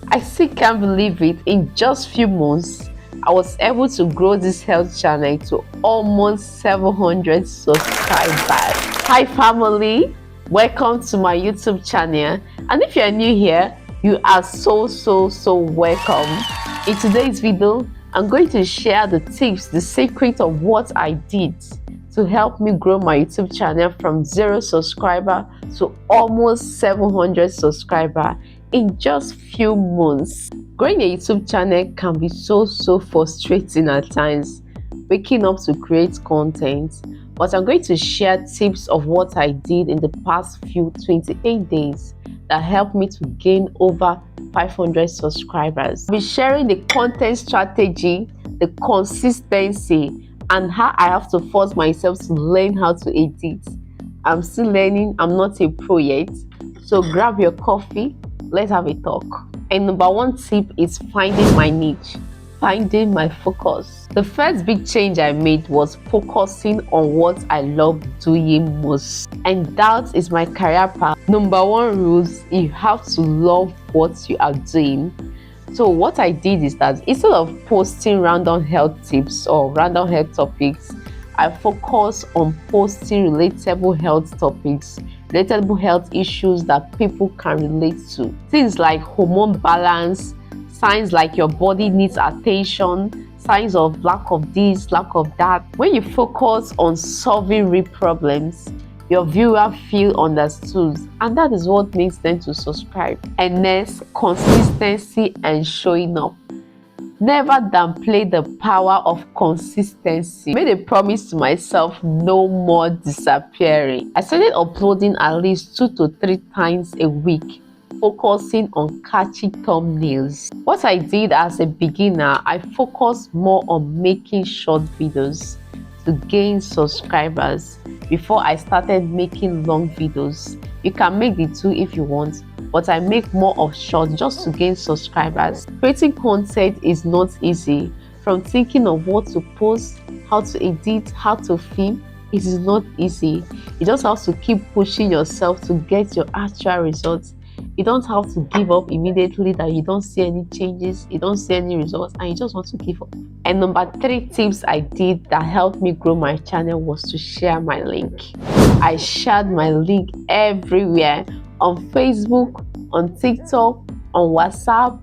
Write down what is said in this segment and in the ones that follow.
I still can't believe it. In just few months, I was able to grow this health channel to almost 700 subscribers. Hi family, welcome to my YouTube channel. And if you're new here, you are so welcome. In today's video, I'm going to share the tips, the secret of what I did to help me grow my YouTube channel from 0 subscriber to almost 700 subscriber in just few months. Growing a YouTube channel can be so frustrating at times, waking up to create content, but I'm going to share tips of what I did in the past few 28 days that helped me to gain over 500 subscribers. I'll be sharing the content strategy, the consistency, and how I have to force myself to learn how to edit. I'm still learning, I'm not a pro yet. So grab your coffee, let's have a talk. And number one tip is finding my niche, finding my focus. The first big change I made was focusing on what I love doing most. And that is my career path. Number one rules, you have to love what you are doing. So what I did is that instead of posting random health tips or random health topics, I focus on posting relatable health topics, relatable health issues that people can relate to. Things like hormone balance, signs like your body needs attention, signs of lack of this, lack of that. When you focus on solving real problems, your viewer feel understood, and that is what makes them to subscribe. And next, consistency and showing up. Never downplay the power of consistency. I made a promise to myself, no more disappearing. I started uploading at least 2 to 3 times a week, focusing on catchy thumbnails. What I did as a beginner, I focused more on making short videos to gain subscribers before I started making long videos. You can make the two if you want, but I make more of short just to gain subscribers. Creating content is not easy. From thinking of what to post, how to edit, how to film, it is not easy. You just have to keep pushing yourself to get your actual results. You don't have to give up immediately that you don't see any changes, you don't see any results, and you just want to give up. And number 3 tips I did that helped me grow my channel was to share my link. I shared my link everywhere, on Facebook, on TikTok, on WhatsApp,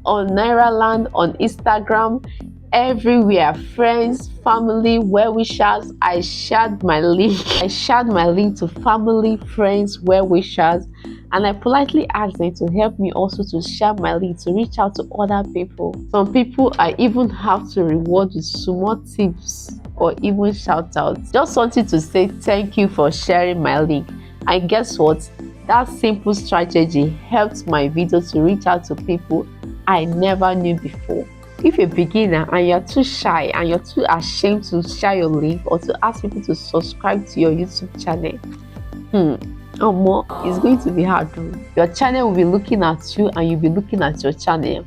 on Nairaland, on Instagram, everywhere. Friends, family, well-wishers, I shared my link. I shared my link to family, friends, well-wishers, and I politely asked them to help me also to share my link to reach out to other people. Some people I even have to reward with small tips or even shout outs. Just wanted to say thank you for sharing my link. And guess what? That simple strategy helped my video to reach out to people I never knew before. If you're a beginner and you're too shy and you're too ashamed to share your link or to ask people to subscribe to your YouTube channel, it's going to be hard. Your channel will be looking at you and you'll be looking at your channel.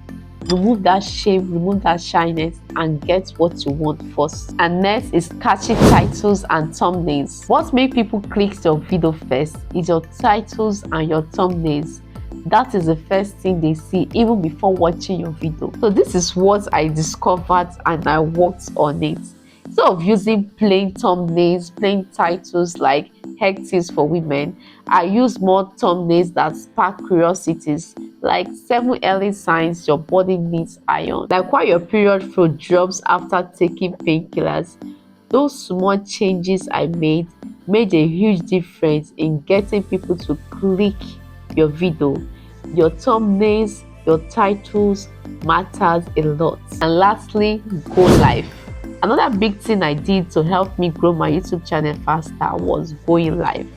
Remove that shame, remove that shyness, and get what you want first. And next is catchy titles and thumbnails. What makes people click your video first is your titles and your thumbnails. That is the first thing they see even before watching your video. So this is what I discovered and I worked on it. Instead of using plain thumbnails, plain titles like health tips for women, I use more thumbnails that spark curiosities, like 7 early signs your body needs iron, like why your period flow drops after taking painkillers. Those small changes I made a huge difference in getting people to click your video. Your thumbnails, your titles matters a lot. And lastly, go live. Another big thing I did to help me grow my YouTube channel faster was going live.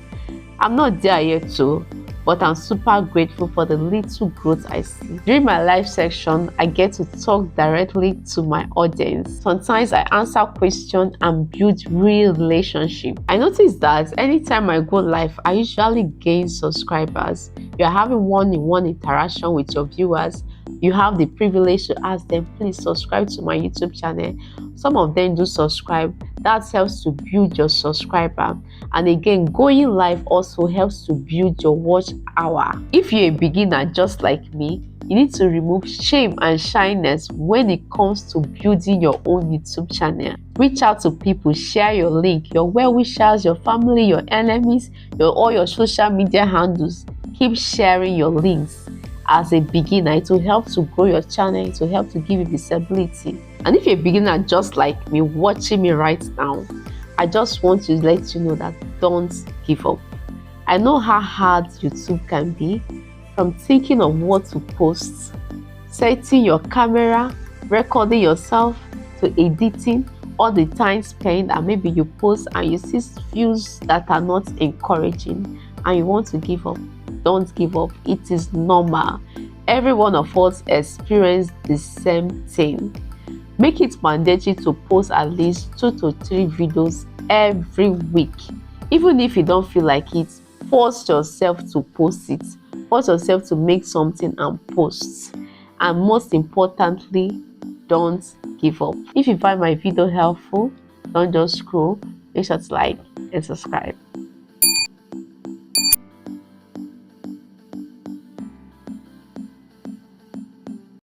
I'm not there yet too, but I'm super grateful for the little growth I see. During my live section, I get to talk directly to my audience. Sometimes I answer questions and build real relationship. I noticed that anytime I go live, I usually gain subscribers. You're having one-on-one interaction with your viewers. You have the privilege to ask them, please subscribe to my YouTube channel. Some of them do subscribe. That helps to build your subscriber. And again, going live also helps to build your watch hour. If you're a beginner just like me, You need to remove shame and shyness when it comes to building your own YouTube channel. Reach out to people, share your link, your well-wishers, your family, your enemies, all your social media handles. Keep sharing your links. As a beginner, it will help to grow your channel, it will help to give you visibility. And if you're a beginner just like me watching me right now, I just want to let you know that don't give up. I know how hard YouTube can be, from thinking of what to post, setting your camera, recording yourself, to editing, all the time spent, and maybe you post and you see views that are not encouraging and you want to give up. Don't give up. It is normal. Every one of us experience the same thing. Make it mandatory to post at least 2 to 3 videos every week. Even if you don't feel like it, force yourself to post it. Force yourself to make something and post. And most importantly, don't give up. If you find my video helpful, don't just scroll. Make sure to like and subscribe.